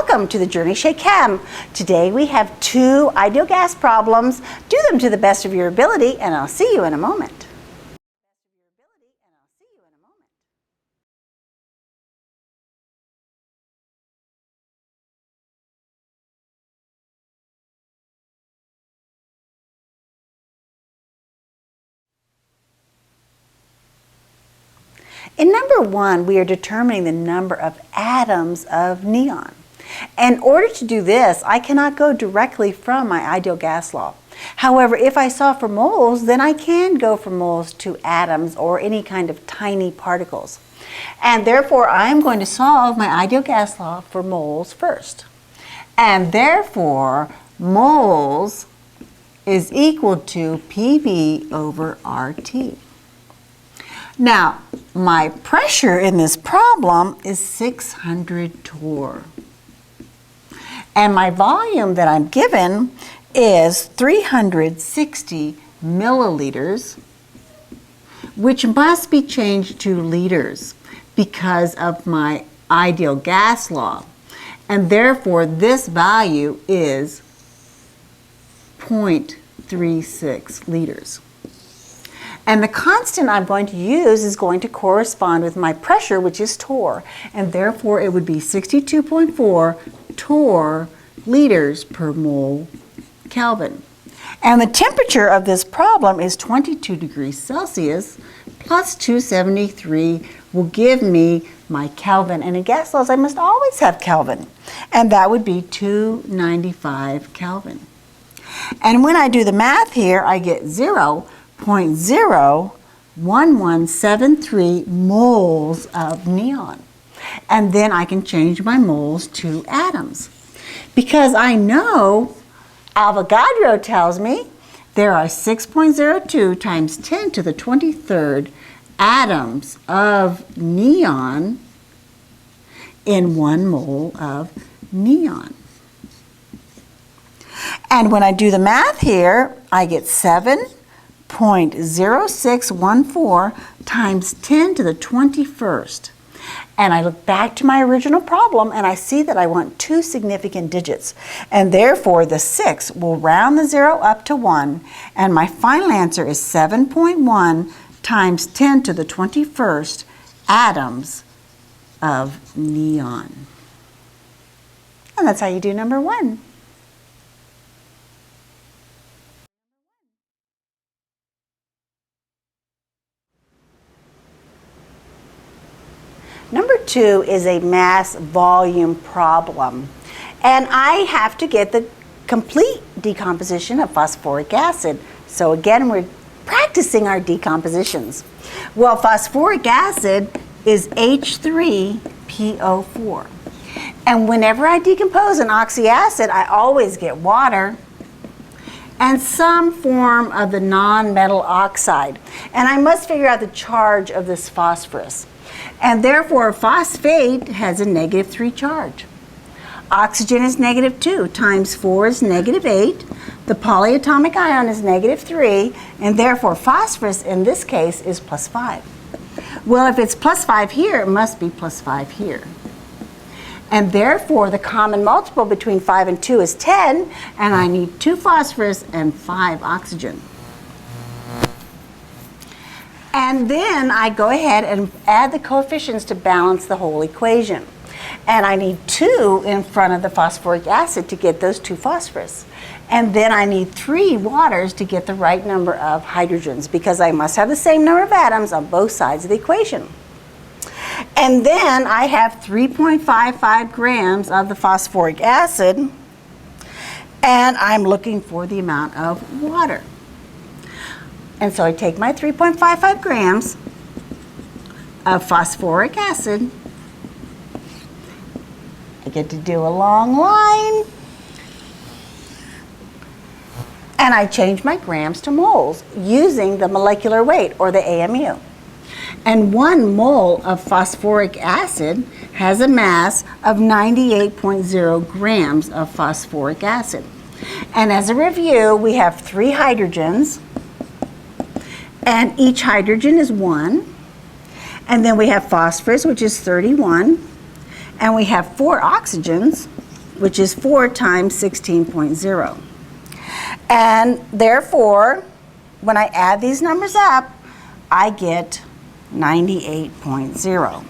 Welcome to the Journey Chez Chem. Today we have 2 ideal gas problems. Do them to the best of your ability and I'll see you in a moment. In number 1, we are determining the number of atoms of neon. In order to do this, I cannot go directly from my ideal gas law. However, if I solve for moles, then I can go from moles to atoms or any kind of tiny particles. And therefore, I am going to solve my ideal gas law for moles first. And therefore, moles is equal to PV over RT. Now, my pressure in this problem is 600 torr. And my volume that I'm given is 360 milliliters, which must be changed to liters because of my ideal gas law. And therefore, this value is 0.36 liters. And the constant I'm going to use is going to correspond with my pressure, which is torr. And therefore, it would be 62.4 torr liters per mole Kelvin. And the temperature of this problem is 22 degrees Celsius plus 273 will give me my Kelvin. And in gas laws, I must always have Kelvin. And that would be 295 Kelvin. And when I do the math here, I get 0.01173 moles of neon. And then I can change my moles to atoms. Because I know Avogadro tells me there are 6.02 times 10 to the 23rd atoms of neon in 1 mole of neon. And when I do the math here, I get 7.0614 times 10 to the 21st. And I look back to my original problem and I see that I want 2 significant digits. And therefore, the 6 will round the 0 up to 1. And my final answer is 7.1 times 10 to the 21st atoms of neon. And that's how you do number 1. Number 2 is a mass volume problem. And I have to get the complete decomposition of phosphoric acid. So again, we're practicing our decompositions. Well, phosphoric acid is H3PO4. And whenever I decompose an oxyacid, I always get water and some form of the non-metal oxide. And I must figure out the charge of this phosphorus. And therefore, phosphate has a -3 charge. Oxygen is -2 times 4 is -8. The polyatomic ion is -3, and therefore phosphorus in this case is +5. Well, if it's +5 here, it must be +5 here. And therefore, the common multiple between 5 and 2 is 10, and I need 2 phosphorus and 5 oxygen. And then I go ahead and add the coefficients to balance the whole equation. And I need 2 in front of the phosphoric acid to get those 2 phosphorus. And then I need 3 waters to get the right number of hydrogens because I must have the same number of atoms on both sides of the equation. And then I have 3.55 grams of the phosphoric acid, and I'm looking for the amount of water. And so I take my 3.55 grams of phosphoric acid. I get to do a long line. And I change my grams to moles using the molecular weight, or the AMU. And 1 mole of phosphoric acid has a mass of 98.0 grams of phosphoric acid. And as a review, we have 3 hydrogens. And each hydrogen is 1. And then we have phosphorus, which is 31. And we have 4 oxygens, which is 4 times 16.0. And therefore, when I add these numbers up, I get 98.0.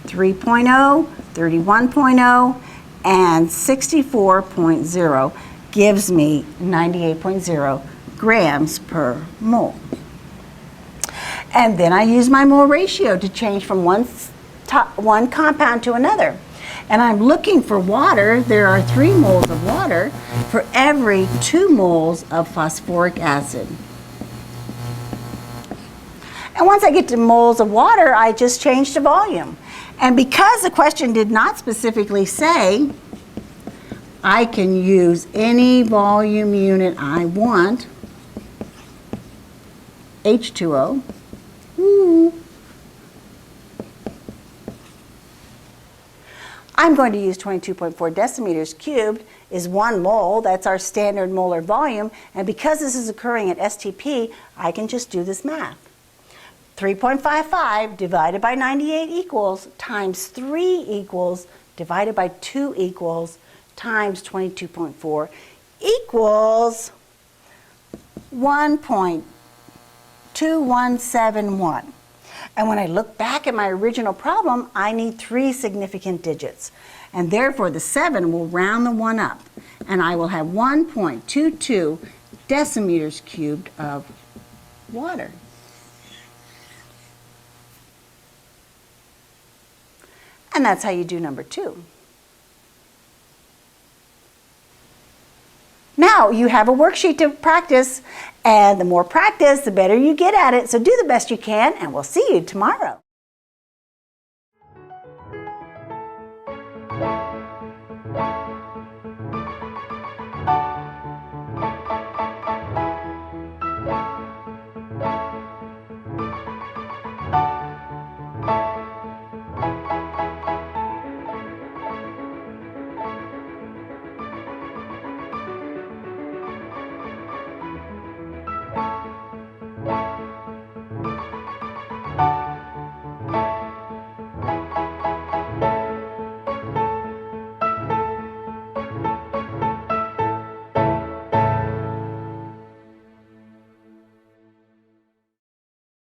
3.0, 31.0, and 64.0 gives me 98.0 grams per mole. And then I use my mole ratio to change from one compound to another. And I'm looking for water. There are 3 moles of water for every 2 moles of phosphoric acid. And once I get to moles of water, I just change to volume. And because the question did not specifically say, I can use any volume unit I want, H2O. I'm going to use 22.4 decimeters cubed is 1 mole. That's our standard molar volume. And because this is occurring at STP, I can just do this math. 3.55 divided by 98 equals times 3 equals divided by 2 equals times 22.4 equals 1.2171. And when I look back at my original problem, I need 3 significant digits. And therefore, the 7 will round the 1 up. And I will have 1.22 decimeters cubed of water. And that's how you do number 2. Now you have a worksheet to practice, and the more practice, the better you get at it. So do the best you can, and we'll see you tomorrow.